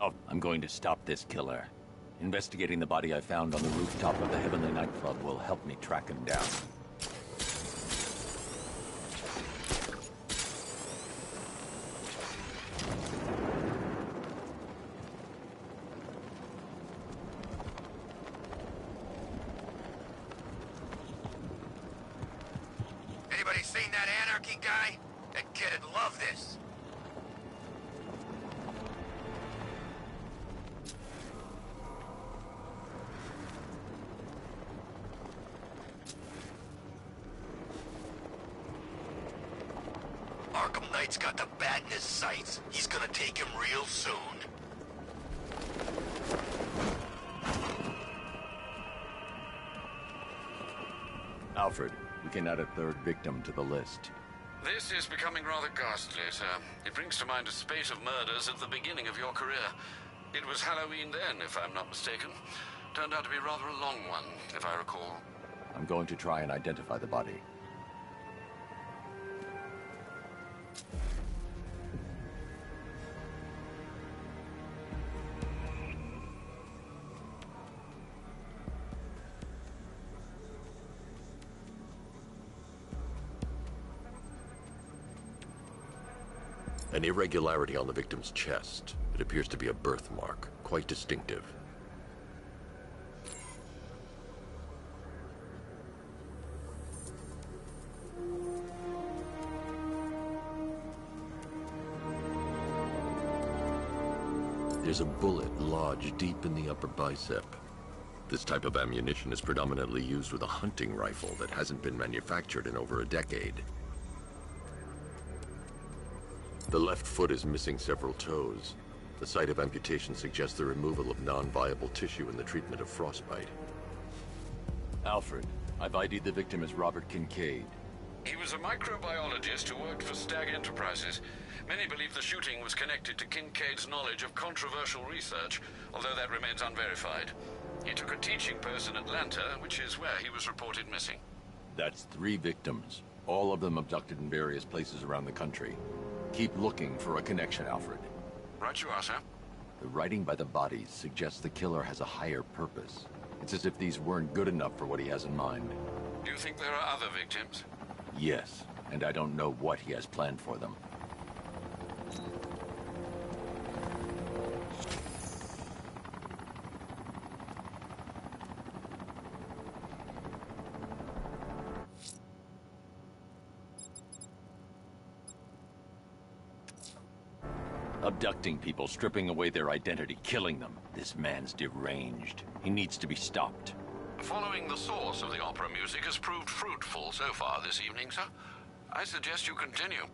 Oh, I'm going to stop this killer. Investigating the body I found on the rooftop of the Heavenly Nightclub will help me track him down. Anybody seen that anarchy guy? That kid'd love this. Arkham Knight's got the bat in his sights. He's gonna take him real soon. Alfred, we can add a third victim to the list. This is becoming rather ghastly, sir. It brings to mind a spate of murders at the beginning of your career. It was Halloween then, if I'm not mistaken. Turned out to be rather a long one, if I recall. I'm going to try and identify the body. An irregularity on the victim's chest. It appears to be a birthmark, quite distinctive. There's a bullet lodged deep in the upper bicep. This type of ammunition is predominantly used with a hunting rifle that hasn't been manufactured in over a decade. The left foot is missing several toes. The site of amputation suggests the removal of non-viable tissue in the treatment of frostbite. Alfred, I've ID'd the victim as Robert Kincaid. He was a microbiologist who worked for Stag Enterprises. Many believe the shooting was connected to Kincaid's knowledge of controversial research, although that remains unverified. He took a teaching post in Atlanta, which is where he was reported missing. That's 3 victims, all of them abducted in various places around the country. Keep looking for a connection, Alfred. Right you are, sir. The writing by the bodies suggests the killer has a higher purpose. It's as if these weren't good enough for what he has in mind. Do you think there are other victims? Yes, and I don't know what he has planned for them. Abducting people, stripping away their identity, killing them. This man's deranged. He needs to be stopped. Following the source of the opera music has proved fruitful so far this evening, sir. I suggest you continue.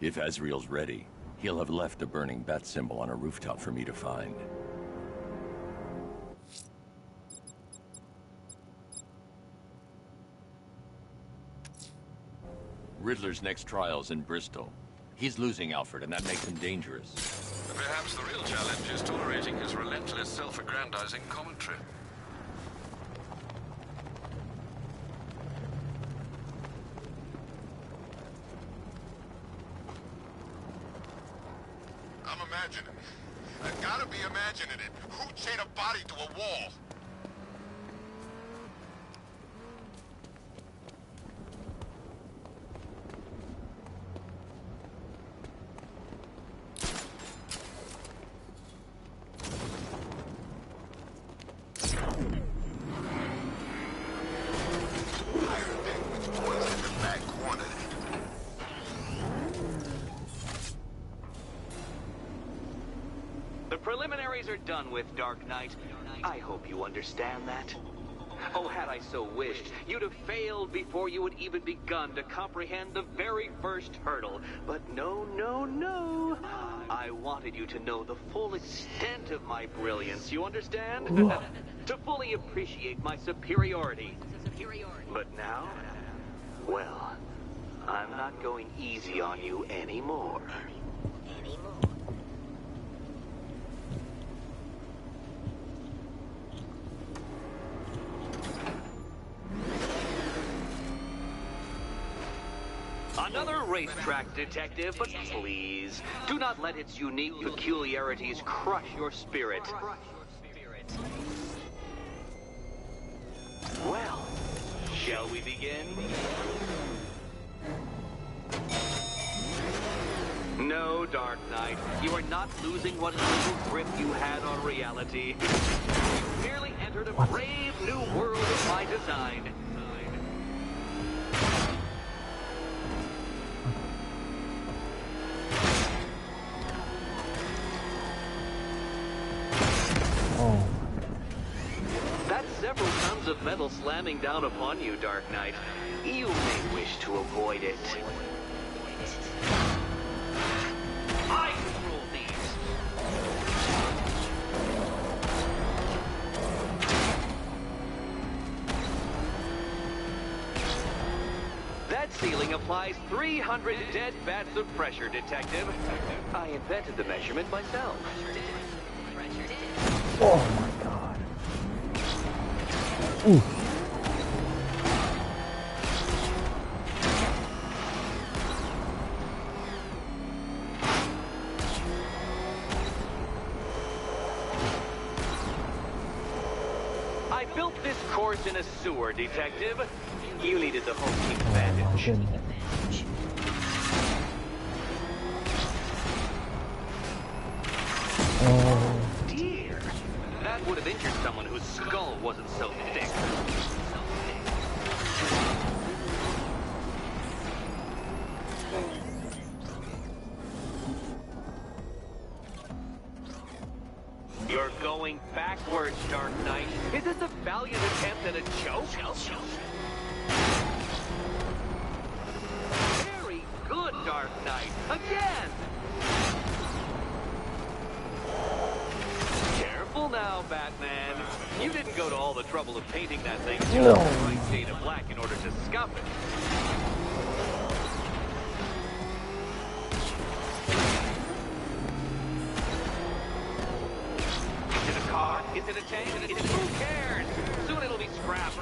If Azrael's ready, he'll have left a burning bat symbol on a rooftop for me to find. Riddler's next trial's in Bristol. He's losing Alfred, and that makes him dangerous. Perhaps the real challenge is tolerating his relentless self-aggrandizing commentary. imagining. I gotta be imagining it. Who'd chain a body to a wall? The preliminaries are done with, Dark Knight. I hope you understand that. Oh, had I so wished, you'd have failed before you had even begun to comprehend the very first hurdle. But no, no, no. I wanted you to know the full extent of my brilliance, you understand? To fully appreciate my superiority. But now, well, I'm not going easy on you anymore. Another racetrack, detective, but please, do not let its unique peculiarities crush your spirit. Well, shall we begin? No, Dark Knight, you are not losing what little grip you had on reality. You merely entered a brave new world of my design. That's several tons of metal slamming down upon you, Dark Knight. You may wish to avoid it. I control these. That ceiling applies 300 dead vats of pressure, Detective. I invented the measurement myself. Oh my god. Ooh. I built this course in a sewer, Detective. You needed the home team Oh my advantage. goodness. Oh. Dear, that would have injured someone whose skull wasn't so thick. You're going backwards, Dark Knight. Is this a valiant attempt at a joke? Very good, Dark Knight. Again! Careful now, Batman. You didn't go to all the trouble of painting that thing to the right shade of black in order to scuff it. Is it a car? Is it a tank? Who cares? Soon it'll be scrap.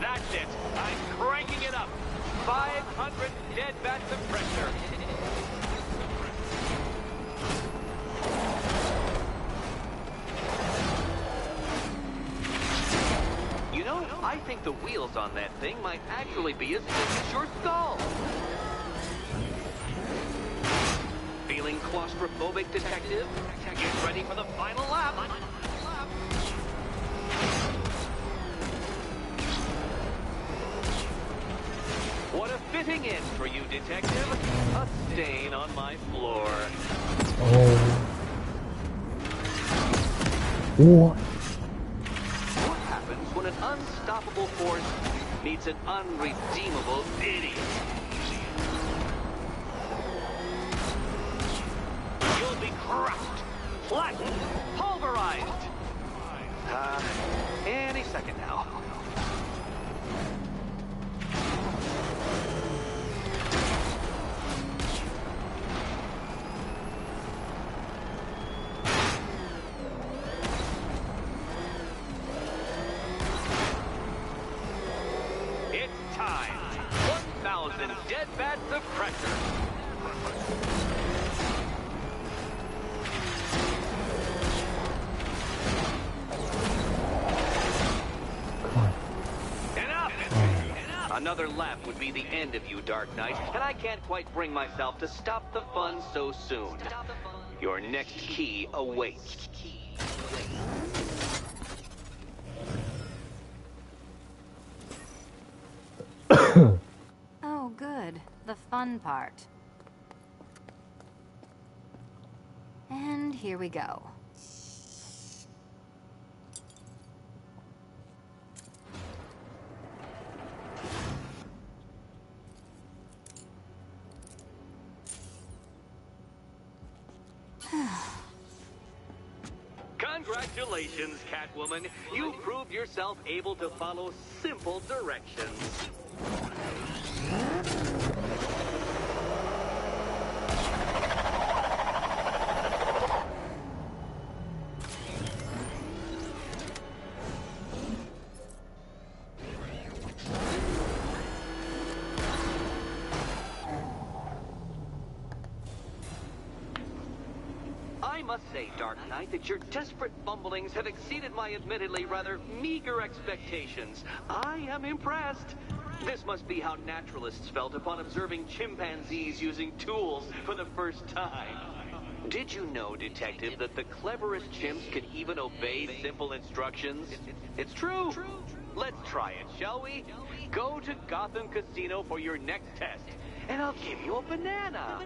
That's it. I'm cranking it up. 500 dead vats of pressure. You know, I think the wheels on that thing might actually be as thick as your skull. Feeling claustrophobic, Detective? Get ready for the final lap. What a fitting end for you, Detective. A stain on my floor. Oh. What? What happens when an unstoppable force meets an unredeemable idiot? You'll be crushed, flattened, pulverized. Any second now. 1,000 dead bat suppressors. Another lap would be the end of you, Dark Knight, and I can't quite bring myself to stop the fun so soon. Your next key awaits. Oh, good. The fun part. And here we go. Congratulations, Catwoman. You proved yourself able to follow simple directions. I must say, Dark Knight, that your desperate fumblings have exceeded my admittedly rather meager expectations. I am impressed. This must be how naturalists felt upon observing chimpanzees using tools for the first time. Did you know, Detective, that the cleverest chimps can even obey simple instructions? It's true. Let's try it, shall we? Go to Gotham Casino for your next test, and I'll give you a banana.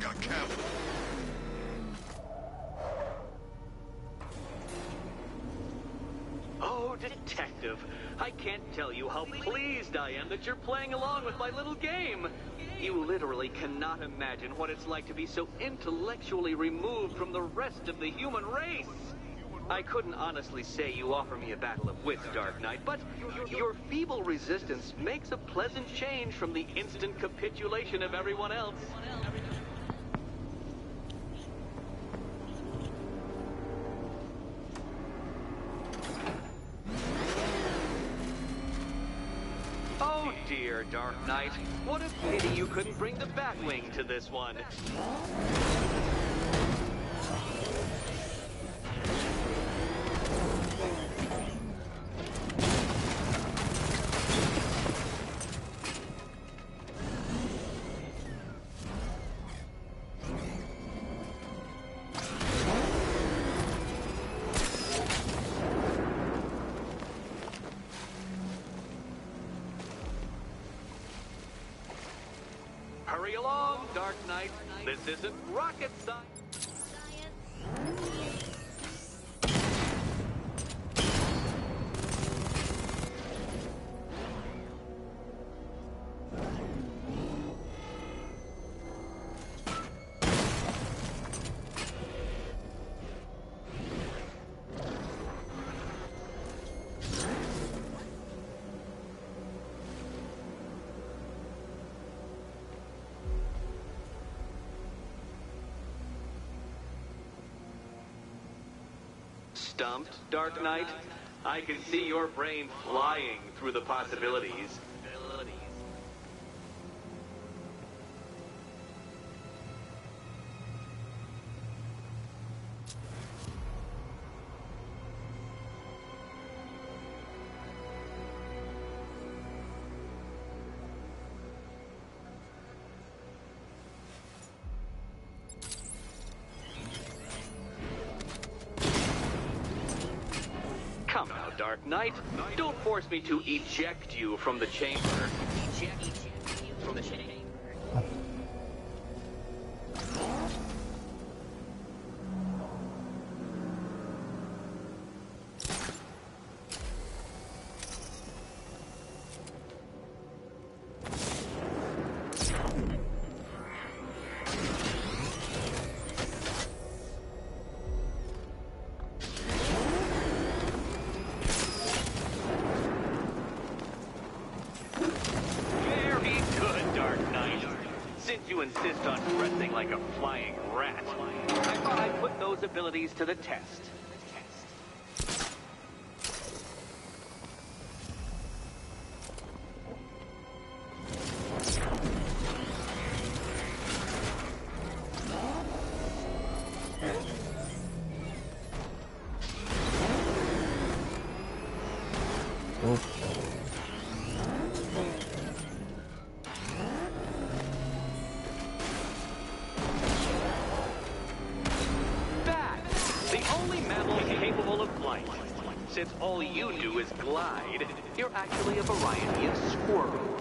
Got Cavill. Oh, Detective, I can't tell you how pleased I am that you're playing along with my little game. You literally cannot imagine what it's like to be so intellectually removed from the rest of the human race. I couldn't honestly say you offer me a battle of wits, Dark Knight, but your feeble resistance makes a pleasant change from the instant capitulation of everyone else. Oh dear, Dark Knight. What a pity you couldn't bring the Batwing to this one. Hurry along, Dark Knight. This isn't rocket science. Stumped, Dark Knight? I can see your brain flying through the possibilities. Come now, Dark Knight. Don't force me to eject you from the chamber. from the chamber. You insist on dressing like a flying rat. I thought I'd put those abilities to the test. Since all you do is glide, you're actually a variety of squirrel.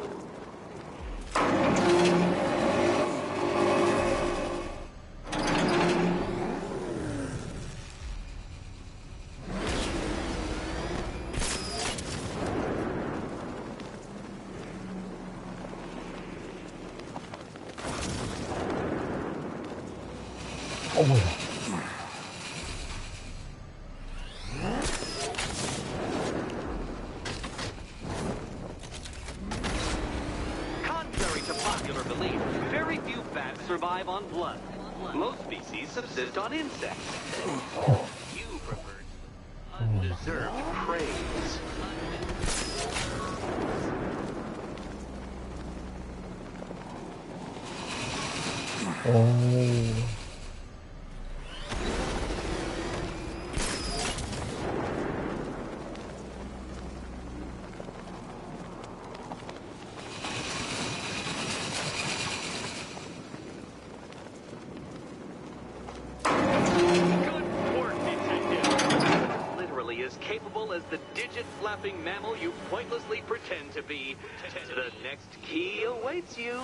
Oh. Survive on blood. Most species subsist on insects. You prefer undeserved praise. Oh. As the digit-flapping mammal you pointlessly pretend to be. The next key awaits you.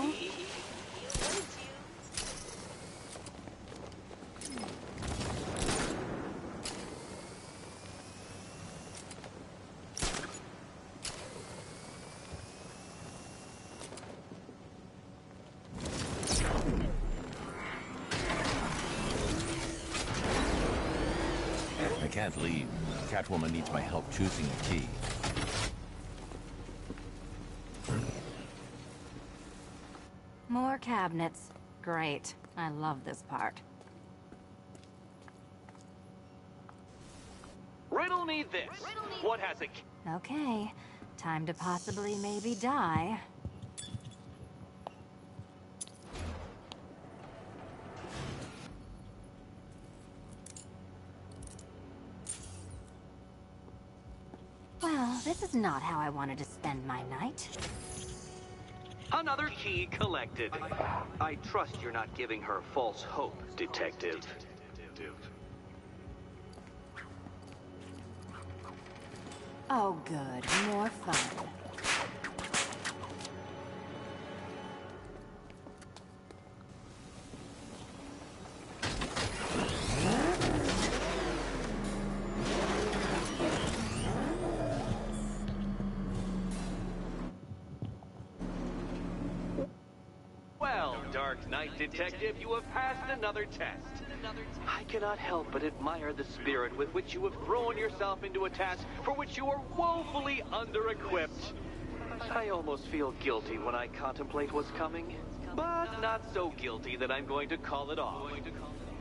I can't leave. Catwoman needs my help choosing a key. More cabinets. Great. I love this part. Riddle me this. What has a... Okay. Time to possibly maybe die. Well, this is not how I wanted to spend my night. Another key collected. I trust you're not giving her false hope, Detective. Oh, good. More fun. Dark Knight Detective, you have passed another test. I cannot help but admire the spirit with which you have thrown yourself into a task for which you are woefully under-equipped. I almost feel guilty when I contemplate what's coming, but not so guilty that I'm going to call it off.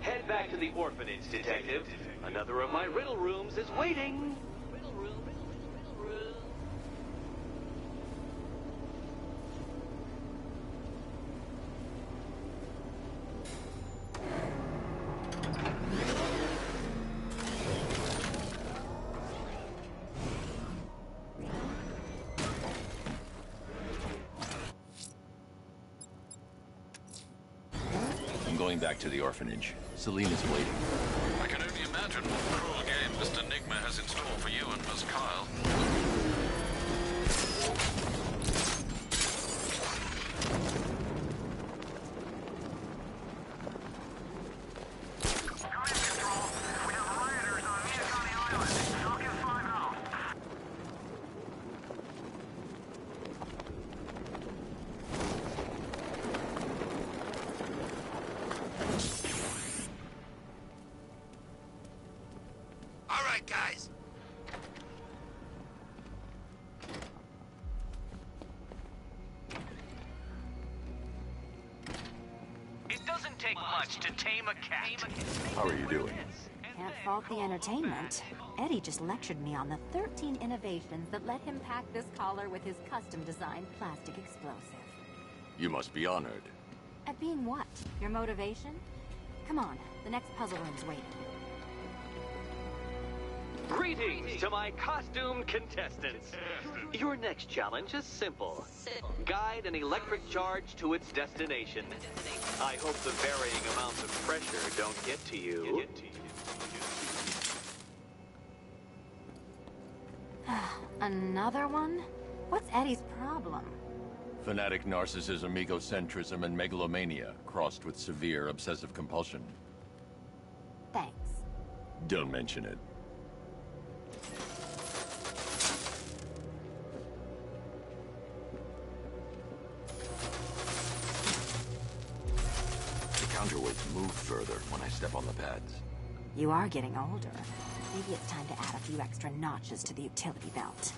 Head back to the orphanage, Detective. Another of my riddle rooms is waiting. Going back to the orphanage. Celine is waiting. I can only imagine what cruel game Mr. Nigma has in store for you and Miss Kyle. take much to tame a cat. How are you doing? Can't fault the entertainment. Eddie just lectured me on the 13 innovations that let him pack this collar with his custom-designed plastic explosive. You must be honored. At being what? Your motivation? Come on, the next puzzle room's waiting. Greetings to my costumed contestants. Your next challenge is simple. Guide an electric charge to its destination. I hope the varying amounts of pressure don't get to you. Another one? What's Eddie's problem? Fanatic narcissism, egocentrism, and megalomania, crossed with severe obsessive compulsion. Thanks. Don't mention it. The counterweights move further when I step on the pads. You are getting older. Maybe it's time to add a few extra notches to the utility belt.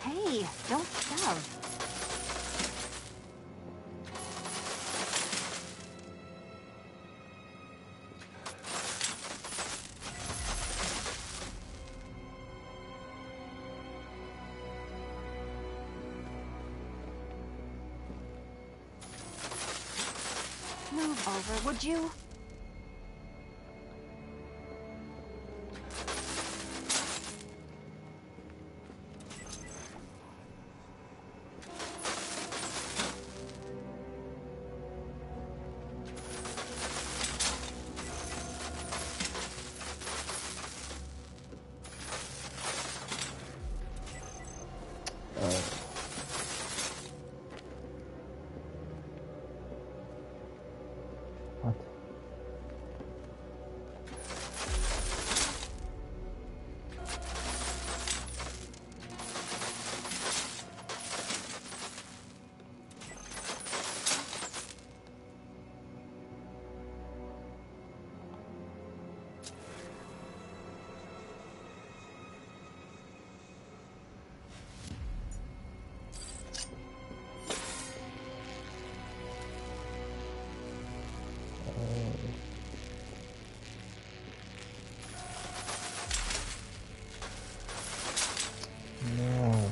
Hey, don't shove. Move over, would you? What? No.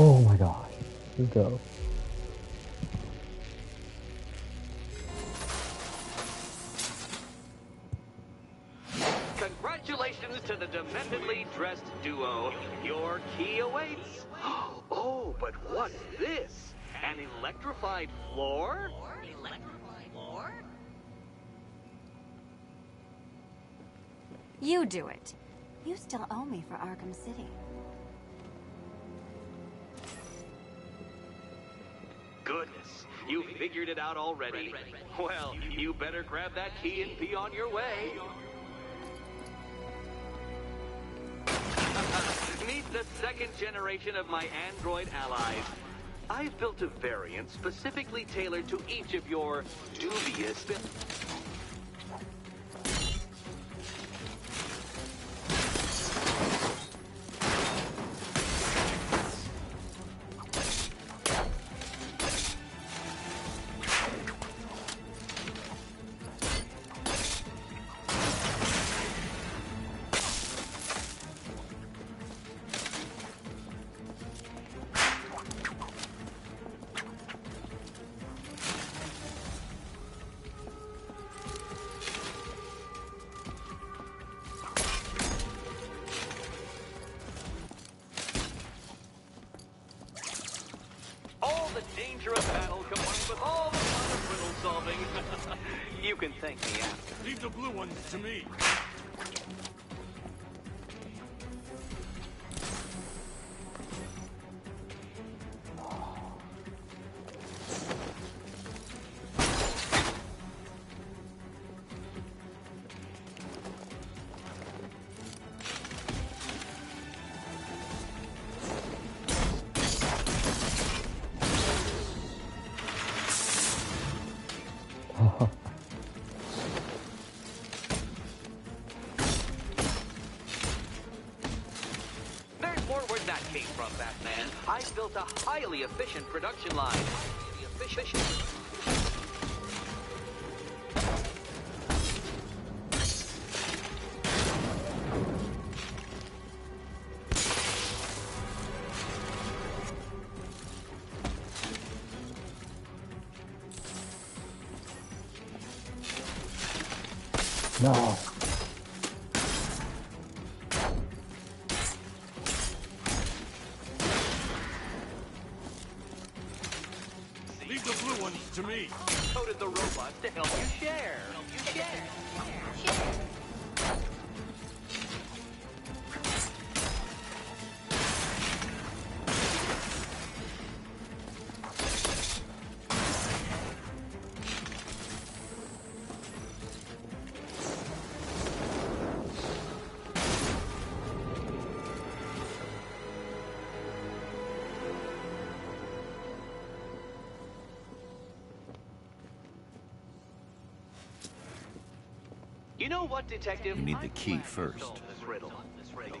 Oh my gosh. Let's go. Congratulations to the dementedly dressed duo. Your key awaits. Oh, but what's this? An electrified floor? You do it. You still owe me for Arkham City. Goodness, you figured it out already. Well, you better grab that key and be on your way. Meet the second generation of my android allies. I've built a variant specifically tailored to each of your dubious... danger of battle combined with all the fun of riddle solving. You can thank me after. Leave the blue ones to me. There's more where that came from, Batman. I built a highly efficient production line. Highly efficient. No. Leave the blue ones to me. Coded the robots to help you share. You know what, Detective? You need the key first. This riddle.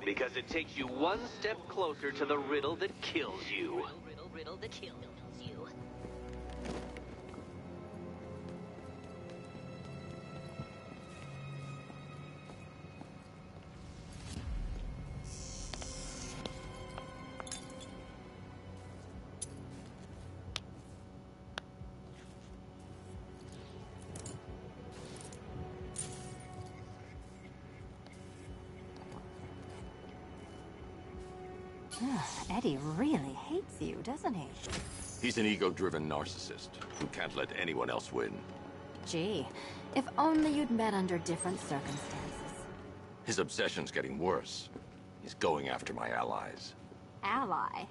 Because it takes you one step closer to the riddle that kills you. Riddle that kills you. Eddie really hates you, doesn't he? He's an ego-driven narcissist who can't let anyone else win. Gee, if only you'd met under different circumstances. His obsession's getting worse. He's going after my allies. Ally.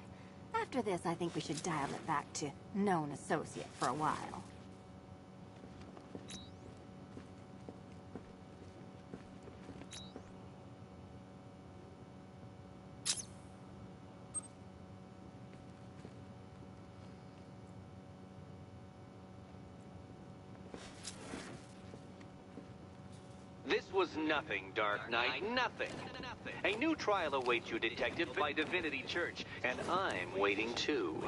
After this, I think we should dial it back to known associate for a while. This was nothing, Dark Knight, nothing. A new trial awaits you, Detective, by Divinity Church, and I'm waiting too.